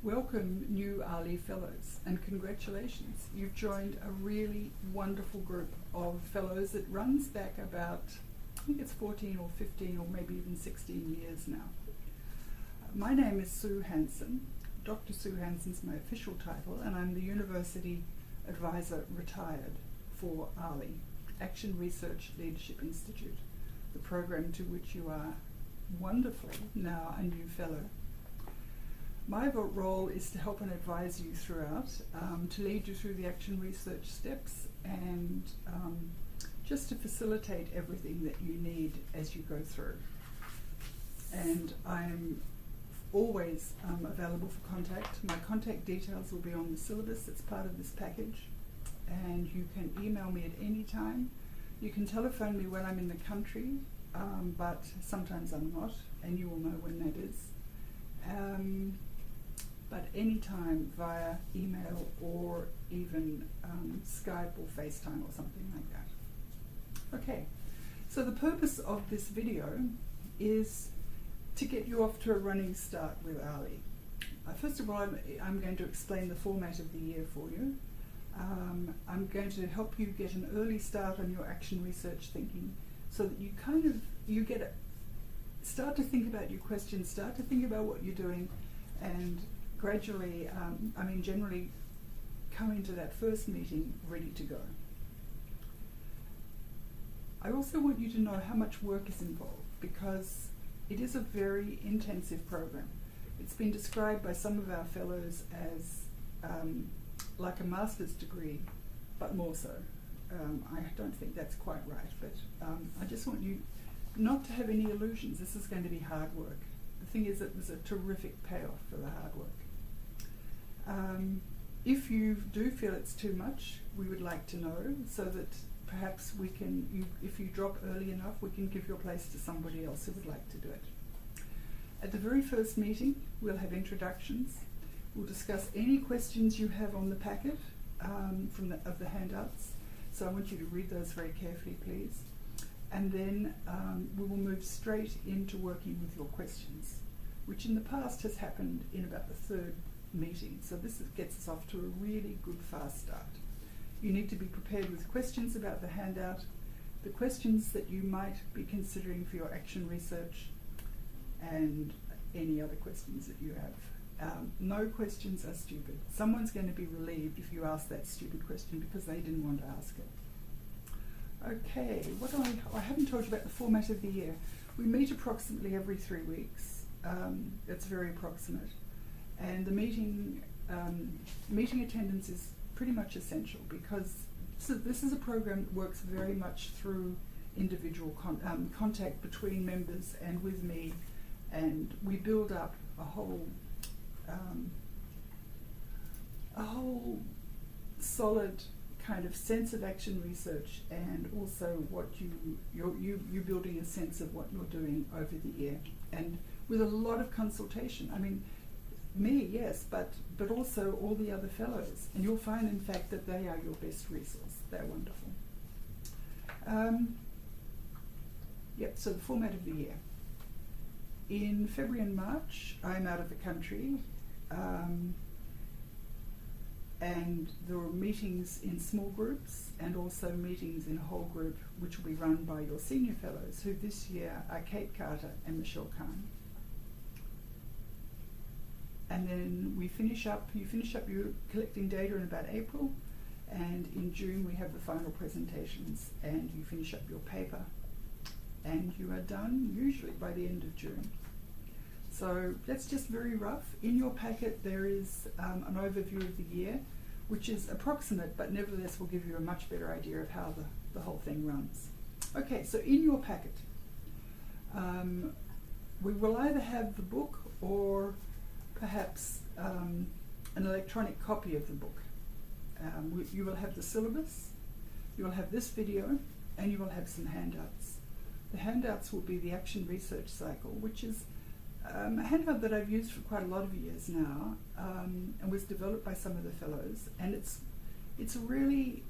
Welcome new ARLI Fellows, and congratulations. You've joined a really wonderful group of fellows that runs back about, I think it's 14 or 15 or maybe even 16 years now. My name is Sue Hansen. Dr. Sue Hansen's my official title, and I'm the University Advisor Retired for ARLI, Action Research Leadership Institute, the program to which you are wonderfully now a new fellow. My role is to help and advise you throughout, to lead you through the action research steps, and just to facilitate everything that you need as you go through. And I'm always available for contact. My contact details will be on the syllabus that's part of this package, and you can email me at any time. You can telephone me when I'm in the country, but sometimes I'm not, and you will know when that is. But anytime via email or even Skype or FaceTime or something like that. Okay, so the purpose of this video is to get you off to a running start with ARLI. First of all, I'm going to explain the format of the year for you. I'm going to help you get an early start on your action research thinking, so that you start to think about your questions, start to think about what you're doing, and gradually, generally come into that first meeting ready to go. I also want you to know how much work is involved, because it is a very intensive program. It's been described by some of our fellows as like a master's degree, but more so. I don't think that's quite right, but I just want you not to have any illusions. This is going to be hard work. The thing is that there's a terrific payoff for the hard work. If you do feel it's too much, we would like to know, so that perhaps we can, if you drop early enough, we can give your place to somebody else who would like to do it. At the very first meeting, we'll have introductions. We'll discuss any questions you have on the packet of the handouts. So I want you to read those very carefully, please. And then we will move straight into working with your questions, which in the past has happened in about the third meeting. So this gets us off to a really good fast start. You need to be prepared with questions about the handout, the questions that you might be considering for your action research, and any other questions that you have. No questions are stupid. Someone's going to be relieved if you ask that stupid question because they didn't want to ask it. Okay, I haven't told you about the format of the year. We meet approximately every 3 weeks. It's very approximate. And the meeting attendance is pretty much essential, because this is a program that works very much through individual contact between members and with me, and we build up a whole solid kind of sense of action research, and also what you're building a sense of what you're doing over the year, and with a lot of consultation. I mean, me, yes, but also all the other fellows, and you'll find in fact that they are your best resource. They're wonderful. So the format of the year. In February and March, I'm out of the country, and there are meetings in small groups and also meetings in a whole group, which will be run by your senior fellows, who this year are Kate Carter and Michelle Kahn. And then you finish up your collecting data in about April, and in June we have the final presentations, and you finish up your paper, and you are done usually by the end of June. So that's just very rough. In your packet there is an overview of the year, which is approximate, but nevertheless will give you a much better idea of how the whole thing runs. Okay, so in your packet, we will either have the book or perhaps an electronic copy of the book. You will have the syllabus, you will have this video, and you will have some handouts. The handouts will be the action research cycle, which is a handout that I've used for quite a lot of years now, and was developed by some of the fellows, and it's a really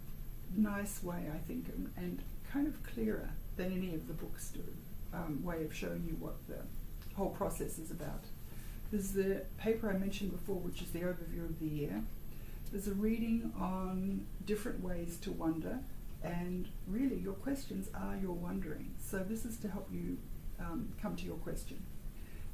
nice way, I think, and kind of clearer than any of the books do, way of showing you what the whole process is about. There's the paper I mentioned before, which is the overview of the year. There's a reading on different ways to wonder, and really your questions are your wondering. So this is to help you come to your question.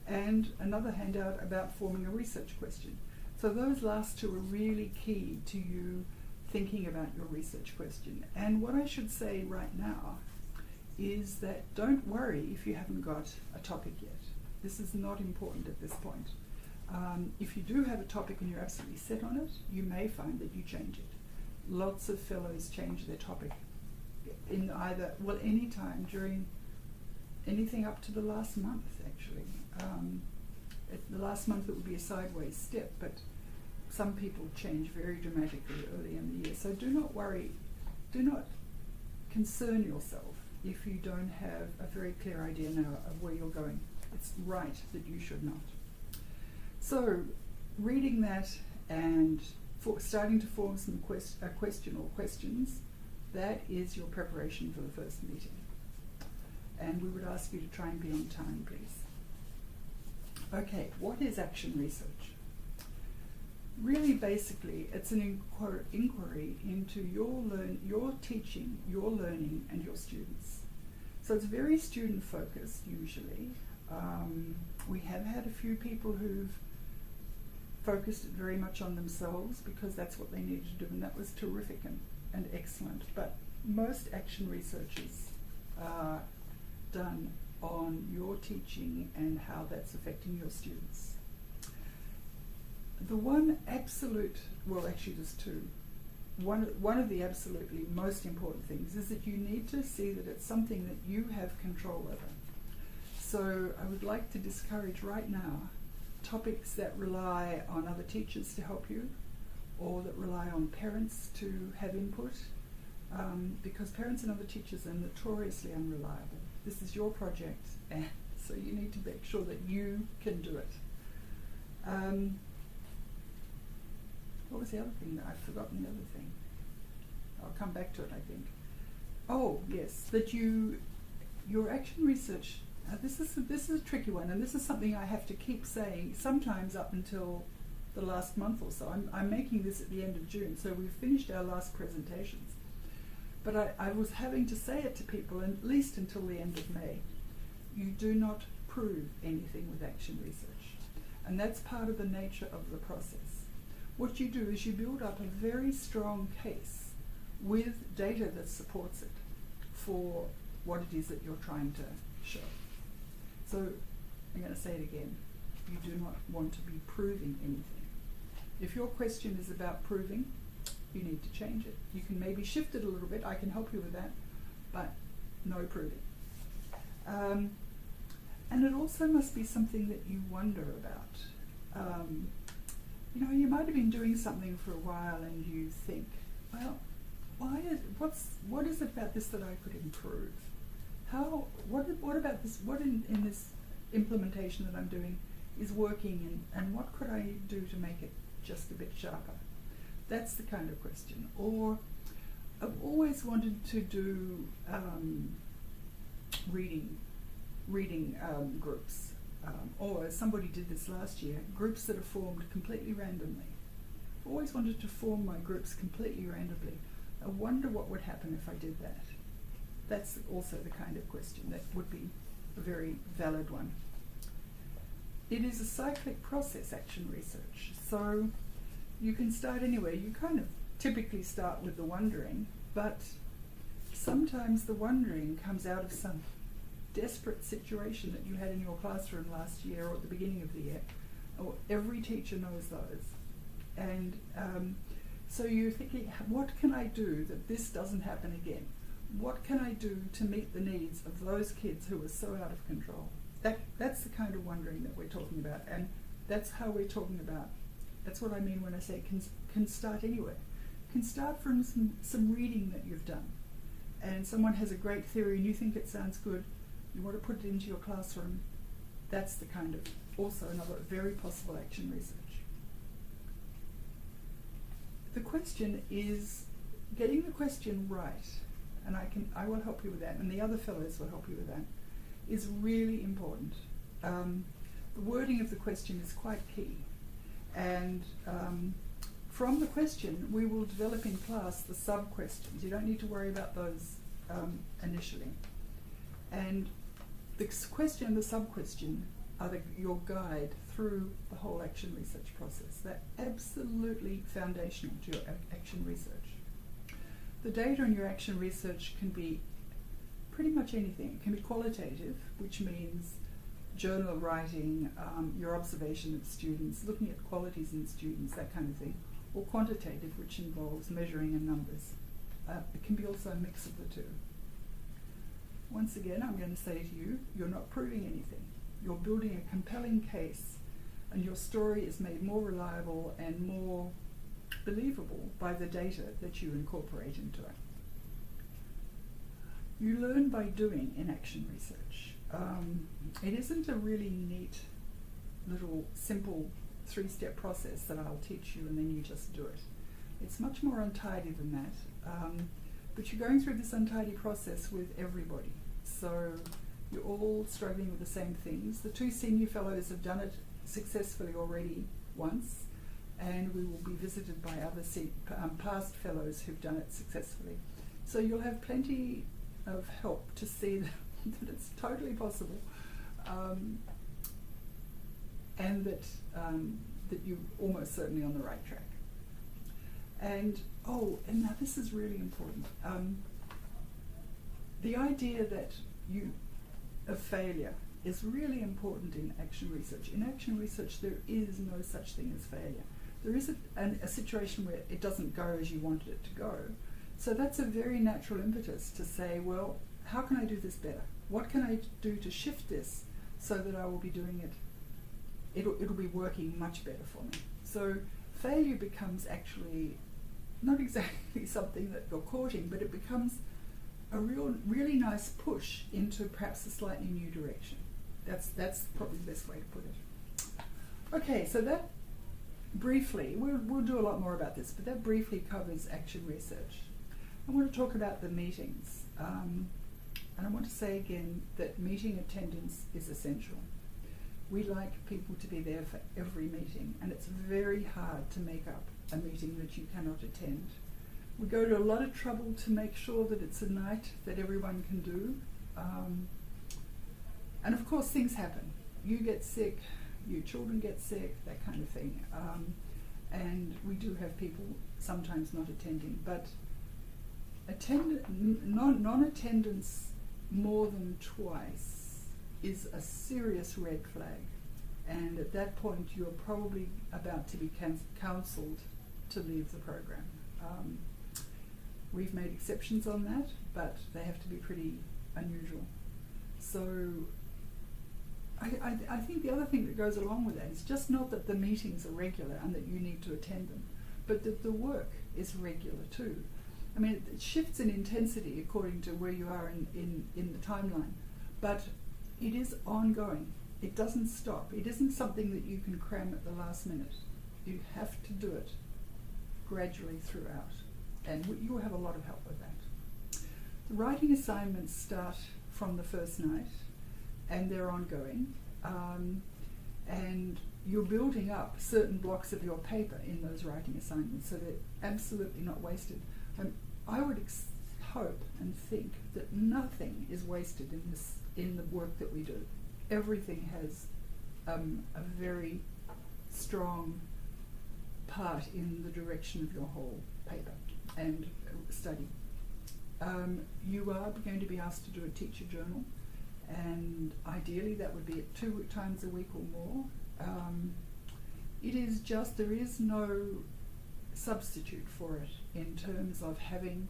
And another handout about forming a research question. So those last two are really key to you thinking about your research question. And what I should say right now is that don't worry if you haven't got a topic yet. This is not important at this point. If you do have a topic and you're absolutely set on it, you may find that you change it. Lots of fellows change their topic in either, well, any time during anything up to the last month, actually. The last month it would be a sideways step, but some people change very dramatically early in the year. So do not worry, do not concern yourself if you don't have a very clear idea now of where you're going. It's right that you should not. So reading that and starting to form some a question or questions, that is your preparation for the first meeting. And we would ask you to try and be on time, please. Okay, what is action research? Really, basically, it's an inquiry into your teaching, your learning, and your students. So it's very student-focused, usually. We have had a few people who've focused it very much on themselves because that's what they needed to do, and that was terrific and excellent. But most action researches are done on your teaching and how that's affecting your students. The one absolute, well, actually there's two. One of the absolutely most important things is that you need to see that it's something that you have control over. So I would like to discourage right now topics that rely on other teachers to help you, or that rely on parents to have input, because parents and other teachers are notoriously unreliable. This is your project, and so you need to make sure that you can do it. What was the other thing? I've forgotten the other thing. I'll come back to it, I think. Oh, yes, that your action research, this is a tricky one, and this is something I have to keep saying sometimes up until the last month or so. I'm making this at the end of June, so we've finished our last presentations. But I was having to say it to people at least until the end of May. You do not prove anything with action research, and that's part of the nature of the process. What you do is you build up a very strong case with data that supports it for what it is that you're trying to show. So I'm going to say it again. You do not want to be proving anything. If your question is about proving, you need to change it. You can maybe shift it a little bit. I can help you with that, but no proving. And it also must be something that you wonder about. You might have been doing something for a while and you think, well, what is it about this that I could improve? What about this, what in this implementation that I'm doing is working, and what could I do to make it just a bit sharper? That's the kind of question. Or I've always wanted to do reading groups. Or somebody did this last year, groups that are formed completely randomly. I've always wanted to form my groups completely randomly. I wonder what would happen if I did that. That's also the kind of question that would be a very valid one. It is a cyclic process, action research. So you can start anywhere. You kind of typically start with the wondering, but sometimes the wondering comes out of some desperate situation that you had in your classroom last year or at the beginning of the year. Every teacher knows those. And so you're thinking, what can I do that this doesn't happen again? What can I do to meet the needs of those kids who are so out of control? That's the kind of wondering that we're talking about, and that's how we're talking about. That's what I mean when I say can start anywhere. Can start from some reading that you've done, and someone has a great theory and you think it sounds good. You want to put it into your classroom. That's the kind of, also another very possible action research. The question is getting the question right, and I will help you with that, and the other fellows will help you with that, is really important. the wording of the question is quite key. And from the question, we will develop in class the sub-questions. You don't need to worry about those initially. And the question and the sub-question are your guide through the whole action research process. They're absolutely foundational to your action research. The data in your action research can be pretty much anything. It can be qualitative, which means journal writing, your observation of students, looking at qualities in students, that kind of thing, or quantitative, which involves measuring in numbers. It can be also a mix of the two. Once again, I'm going to say to you, you're not proving anything. You're building a compelling case, and your story is made more reliable and more believable by the data that you incorporate into it. You learn by doing in action research. It isn't a really neat little simple 3-step process that I'll teach you and then you just do it. It's much more untidy than that. But you're going through this untidy process with everybody. So you're all struggling with the same things. The 2 senior fellows have done it successfully already once, and we will be visited by other past fellows who've done it successfully. So you'll have plenty of help to see that it's totally possible, and that you're almost certainly on the right track. And now this is really important. The idea that of failure is really important in action research. In action research, there is no such thing as failure. There is a situation where it doesn't go as you wanted it to go. So that's a very natural impetus to say, well, how can I do this better? What can I do to shift this so that I will be doing it? It'll be working much better for me. So failure becomes actually not exactly something that you're courting, but it becomes a really nice push into perhaps a slightly new direction. That's probably the best way to put it. Okay, so that briefly, we'll do a lot more about this, but that briefly covers action research. I want to talk about the meetings. And I want to say again that meeting attendance is essential. We like people to be there for every meeting, and it's very hard to make up a meeting that you cannot attend. We go to a lot of trouble to make sure that it's a night that everyone can do. And of course things happen. You get sick, your children get sick, that kind of thing. And we do have people sometimes not attending, but non-attendance more than twice is a serious red flag. And at that point you're probably about to be counselled to leave the program. We've made exceptions on that, but they have to be pretty unusual. So I think the other thing that goes along with that is just not that the meetings are regular and that you need to attend them, but that the work is regular too. I mean, it shifts in intensity according to where you are in the timeline, but it is ongoing. It doesn't stop. It isn't something that you can cram at the last minute. You have to do it gradually throughout, and you will have a lot of help with that. The writing assignments start from the first night, and they're ongoing, and you're building up certain blocks of your paper in those writing assignments, so they're absolutely not wasted. I would hope and think that nothing is wasted in the work that we do. Everything has a very strong part in the direction of your whole paper and study. You are going to be asked to do a teacher journal, and ideally that would be at 2 times a week or more. There is no substitute for it in terms of having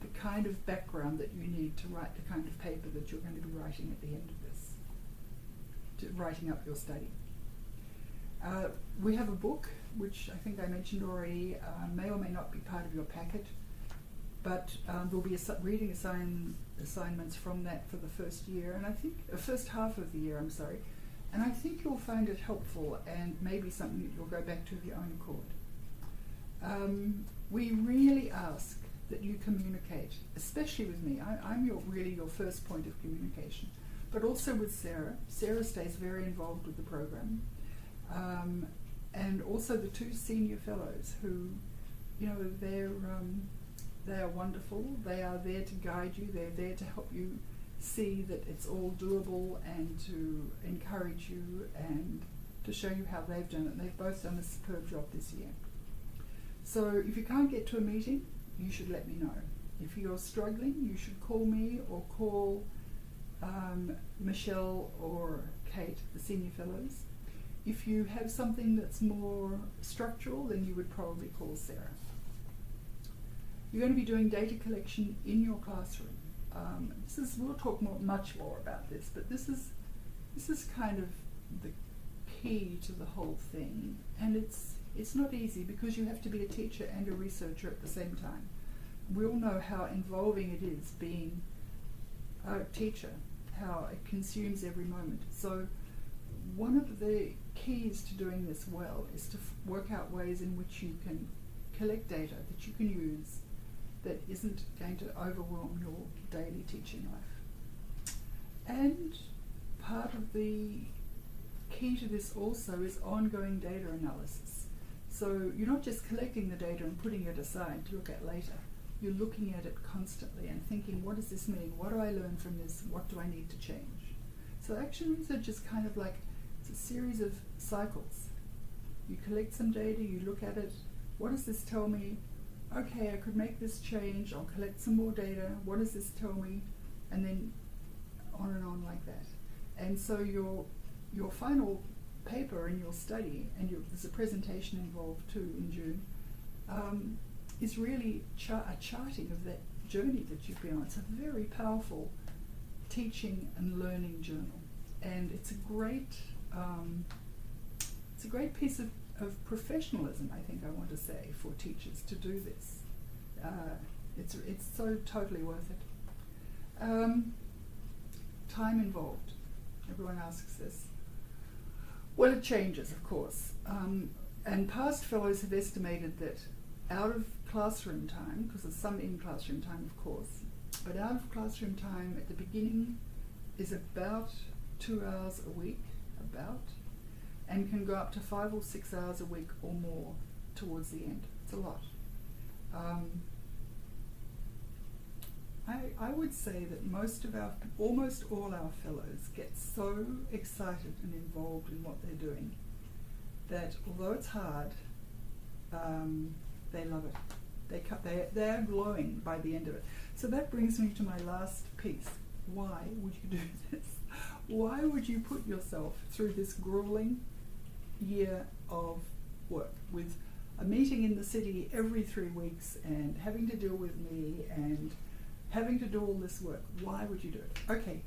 the kind of background that you need to write the kind of paper that you're going to be writing at the end of this, to writing up your study. We have a book, which I think I mentioned already, may or may not be part of your packet, but there'll be reading assignments from that for the first year, and I think first half of the year, and I think you'll find it helpful and maybe something that you'll go back to of your own accord. We really ask that you communicate, especially with me. I'm really your first point of communication, but also with Sarah. Sarah stays very involved with the program. And also the 2 senior fellows who, you know, they are wonderful. They are there to guide you. They're there to help you see that it's all doable and to encourage you and to show you how they've done it. They've both done a superb job this year. So if you can't get to a meeting, you should let me know. If you're struggling, you should call me or call Michelle or Kate, the senior fellows. If you have something that's more structural, then you would probably call Sarah. You're going to be doing data collection in your classroom. We'll talk much more about this, but this is kind of the key to the whole thing, and it's not easy because you have to be a teacher and a researcher at the same time. We all know how involving it is being a teacher, how it consumes every moment. So one of the keys to doing this well is to work out ways in which you can collect data that you can use that isn't going to overwhelm your daily teaching life. And part of the key to this also is ongoing data analysis. So you're not just collecting the data and putting it aside to look at later. You're looking at it constantly and thinking, what does this mean? What do I learn from this? What do I need to change? So action research is kind of like, it's a series of cycles. You collect some data, you look at it, what does this tell me? Okay, I could make this change, I'll collect some more data, what does this tell me? And then on and on like that. And so your final paper in your study, and there's a presentation involved too in June, is really a charting of that journey that you've been on. It's a very powerful teaching and learning journal, and it's a great piece of professionalism, I think I want to say, for teachers to do this. It's so totally worth it. Time involved. Everyone asks this. Well, it changes, of course. And past fellows have estimated that out of classroom time, because there's some in classroom time, of course, but out of classroom time at the beginning is about 2 hours a week, and can go up to 5 or 6 hours a week or more towards the end. It's a lot. I would say that almost all our fellows get so excited and involved in what they're doing that although it's hard, they love it. They're glowing by the end of it. So that brings me to my last piece. Why would you do this? Why would you put yourself through this grueling year of work with a meeting in the city every 3 weeks and having to deal with me and having to do all this work? Why would you do it? Okay,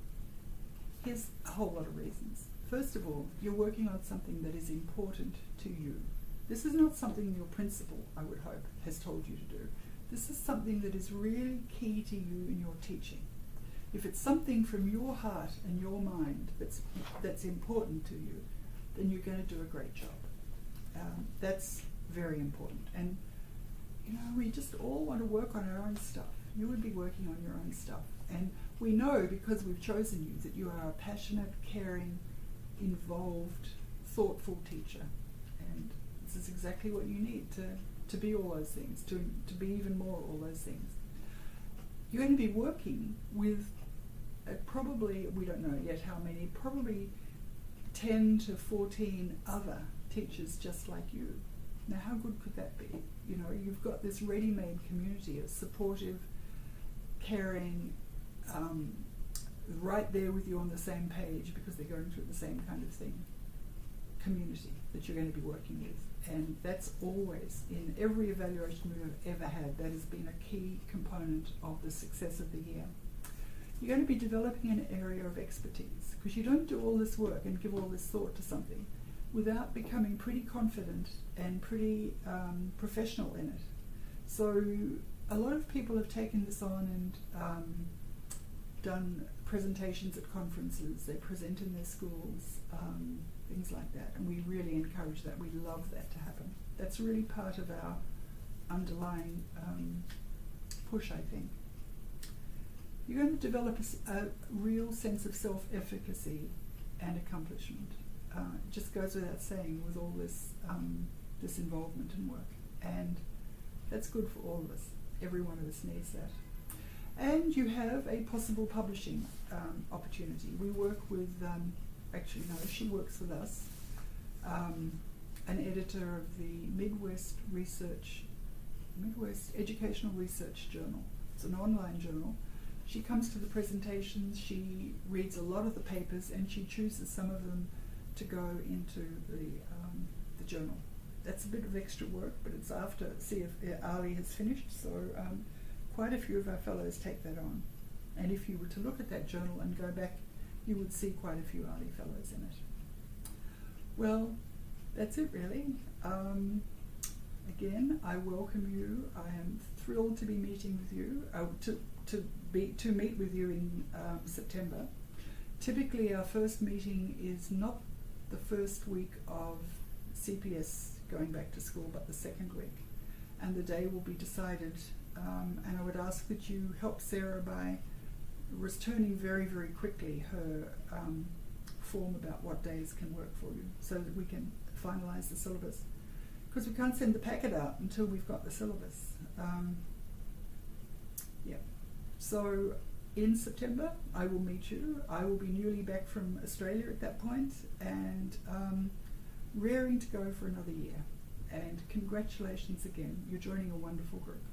here's a whole lot of reasons. First of all, you're working on something that is important to you. This is not something your principal, I would hope, has told you to do. This is something that is really key to you in your teaching. If it's something from your heart and your mind that's important to you, then you're going to do a great job. That's very important. And you know, we just all want to work on our own stuff. You would be working on your own stuff. And we know, because we've chosen you, that you are a passionate, caring, involved, thoughtful teacher. And this is exactly what you need to be all those things, to be even more all those things. You're going to be working with probably, we don't know yet how many, probably 10 to 14 other teachers just like you. Now, how good could that be? You know, you've got this ready-made community of supportive, caring, right there with you on the same page because they're going through the same kind of thing, community that you're going to be working with. And that's always, in every evaluation we've ever had, that has been a key component of the success of the year. You're going to be developing an area of expertise, because you don't do all this work and give all this thought to something without becoming pretty confident and pretty professional in it. So a lot of people have taken this on and done presentations at conferences. They present in their schools, things like that, and we really encourage that. We love that to happen. That's really part of our underlying push, I think. you're going to develop a real sense of self-efficacy and accomplishment. It just goes without saying with all this this involvement and work, and that's good for all of us. Every one of us needs that. And you have a possible publishing opportunity. We work with, actually no, she works with us, an editor of the Midwest Educational Research Journal. It's an online journal. She comes to the presentations, she reads a lot of the papers, and she chooses some of them to go into the journal. That's a bit of extra work, but it's after ARLI has finished, so quite a few of our fellows take that on. And if you were to look at that journal and go back, you would see quite a few ARLI fellows in it. Well, that's it really. Again, I welcome you. I am thrilled to be meeting with you, to meet with you in September. Typically our first meeting is not the first week of CPS going back to school, but the second week. And the day will be decided, and I would ask that you help Sarah by returning very, very quickly her form about what days can work for you, so that we can finalise the syllabus. Because we can't send the packet out until we've got the syllabus. Yeah. So in September, I will meet you. I will be newly back from Australia at that point, and raring to go for another year. And congratulations again. You're joining a wonderful group.